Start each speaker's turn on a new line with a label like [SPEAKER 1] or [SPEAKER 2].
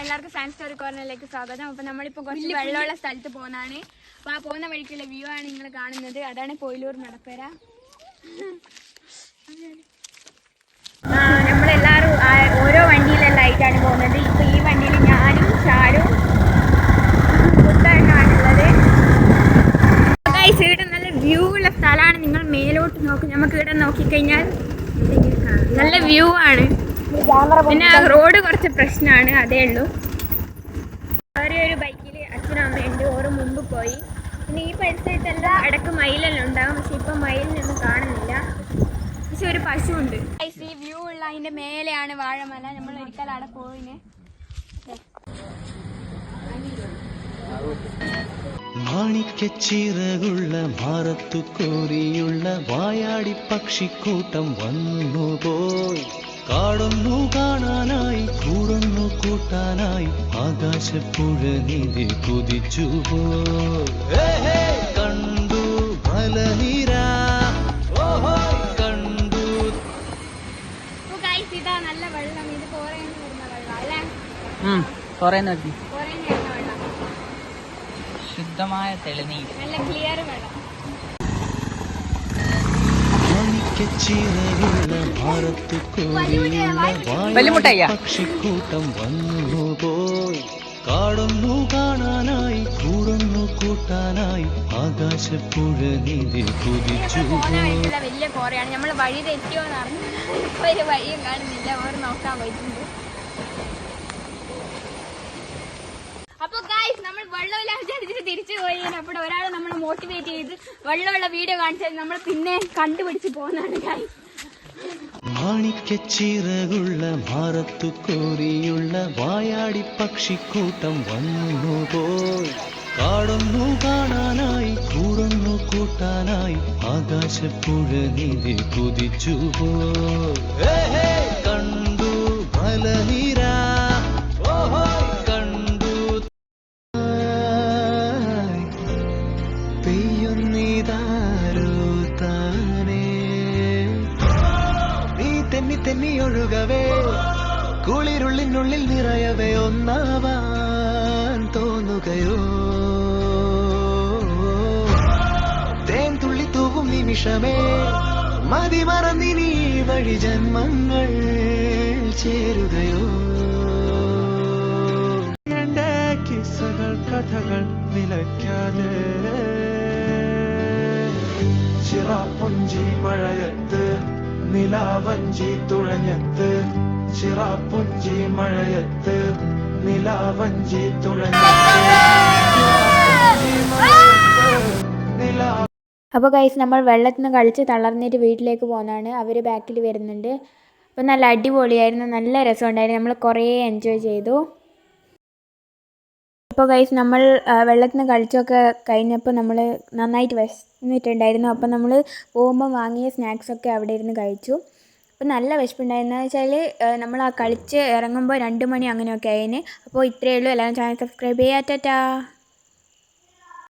[SPEAKER 1] എല്ലാവർക്കും science story കോർണറിലേക്ക് സ്വാഗതം. അപ്പോൾ നമ്മളിപ്പോൾ കുറച്ച് വെള്ളമുള്ള സ്ഥലത്ത് പോകുന്നതാണ്. അപ്പോൾ ആ പോകുന്ന വഴിക്കുള്ള വ്യൂ ആണ് നിങ്ങൾ കാണുന്നത്. അതാണ് പൊയിലൂർ നടപ്പേര. നമ്മളെല്ലാവരും ഓരോ വണ്ടിയിലെല്ലാം ആയിട്ടാണ് പോകുന്നത്. ഇപ്പോൾ ഈ വണ്ടിയിൽ ഞാനും ഷാരും പുസ്തകമാണുള്ളത്. ഇവിടെ നല്ല വ്യൂ ഉള്ള സ്ഥലമാണ്. നിങ്ങൾ മേലോട്ട് നോക്കും, നമുക്ക് ഇവിടെ നോക്കിക്കഴിഞ്ഞാൽ നല്ല വ്യൂ ആണ്. പിന്നെ റോഡ് കുറച്ച് പ്രശ്നമാണ്, അതേ ഉള്ളൂ. വേറെ ഒരു ബൈക്കിൽ അച്ഛനും അമ്മയുണ്ട്, ഓരോ മുമ്പ് പോയി. പിന്നെ ഈ പരിസരത്തെല്ലാം ഇടയ്ക്ക് മയിലെല്ലാം ഉണ്ടാകും, പക്ഷെ ഇപ്പം മയിലിനൊന്നും കാണുന്നില്ല. പക്ഷെ ഒരു പശുവുണ്ട്. ഈ വ്യൂ ഉള്ള അതിൻ്റെ മേലെയാണ് വാഴമല. നമ്മൾ ഒരിക്കൽ അവിടെ പോയിന്.
[SPEAKER 2] മാണിക്കച്ചിറകുള്ള ഭാരത്തു കോരിയുള്ള വായാടി പക്ഷിക്കൂട്ടം വന്നുപോയി. കാടൊന്നു കാണാനായി കൂടൊന്നു കൂട്ടാനായി ആകാശപ്പുഴ നീതി കുതിച്ചുപോയി. കണ്ടു മലനിര കണ്ടു.
[SPEAKER 1] ഇതാ നല്ല വെള്ളം. ഇത് കോറേന്ന് വരുന്ന വെള്ളം അല്ലേ?
[SPEAKER 3] ശുദ്ധമായ തെളിനീര്,
[SPEAKER 1] നല്ല ക്ലിയർ വെള്ളം.
[SPEAKER 2] പക്ഷിക്കൂട്ടം വന്നുപോയി. കാടൊന്നു കാണാനായി കൂടൊന്നു കൂട്ടാനായി ആകാശപ്പുഴ നീതി കുതിച്ചു.
[SPEAKER 1] വലിയ കോറയാണ്. നമ്മൾ വഴി തെറ്റിയോന്ന് അറിഞ്ഞു. ഒരു വഴിയും കാണുന്നില്ല. ഓർ നോക്കാൻ പോയിട്ടുണ്ട്. അപ്പൊ ഗൈസ്, നമ്മൾ വെള്ളമില്ലാതെ തിരിച്ചു പോയി. അപ്പോൾ ഒരാൾ നമ്മൾ മോട്ടിവേറ്റ് ചെയ്ത് വെള്ളമുള്ള വീഡിയോ കാണിച്ചാൽ നമ്മൾ പിന്നെ കണ്ടുപിടിച്ച് പോകുന്നതാണ് ഗൈസ്.
[SPEAKER 2] മാണിക്കച്ചിറകുള്ള ഭാരത്തു കോരിയുള്ള വായാടി പക്ഷിക്കൂട്ടം വന്നുപോയി. കാടൊന്നു കാണാനായി കൂടൊന്നു കൂട്ടാനായി ആകാശപ്പുഴ നീതി കുതിച്ചുപോയി. കണ്ടു മലനിര തെന്നി ഒഴുകവേ, കുളിരുള്ളിനുള്ളിൽ നിറയവേ ഒന്നാവാൻ തോന്നുകയോ? തേൻ തുള്ളി തൂവും നിമിഷമേ, മതിമറന്നിനി വഴി ജന്മങ്ങൾ ചേരുകയോ? എന്റെ കിസ്സകൾ കഥകൾ നിലയ്ക്കാതെ ചിറാപ്പുഞ്ചി മഴയത്ത് നിലാവഞ്ചി തുഴഞ്ഞത്ത്. ചിറാപ്പുഞ്ചി മഴയത്ത് നിലാവഞ്ചി തുഴഞ്ഞത്ത്.
[SPEAKER 1] അപ്പോൾ ഗൈസ്, നമ്മൾ വെള്ളത്തിൽ നിന്ന് കളിച്ച് തളർന്നിട്ട് വീട്ടിലേക്ക് പോകുന്നതാണ്. അവർ ബാക്കിൽ വരുന്നുണ്ട്. അപ്പോൾ നല്ല അടിപൊളിയായിരുന്നു, നല്ല രസമുണ്ടായിരുന്നു. നമ്മൾ കുറേ എൻജോയ് ചെയ്തു. അപ്പോൾ ഗൈസ്, നമ്മൾ വെള്ളത്തിൽ നിന്ന് കളിച്ചൊക്കെ കഴിഞ്ഞപ്പോൾ നമ്മൾ നന്നായിട്ട് വിശന്നിട്ടുണ്ടായിരുന്നു. അപ്പോൾ നമ്മൾ പോകുമ്പോൾ വാങ്ങിയ സ്നാക്സൊക്കെ അവിടെ ഇരുന്ന് കഴിച്ചു. അപ്പോൾ നല്ല വിശപ്പുണ്ടായിരുന്നു. വെച്ചാൽ നമ്മൾ ആ കളിച്ച് ഇറങ്ങുമ്പോൾ 2 മണി അങ്ങനെയൊക്കെ ആയിന്. അപ്പോൾ ഇത്രയേ ഉള്ളൂ. എല്ലാവരും ചാനൽ സബ്സ്ക്രൈബ് ചെയ്യാം. ടാറ്റാ.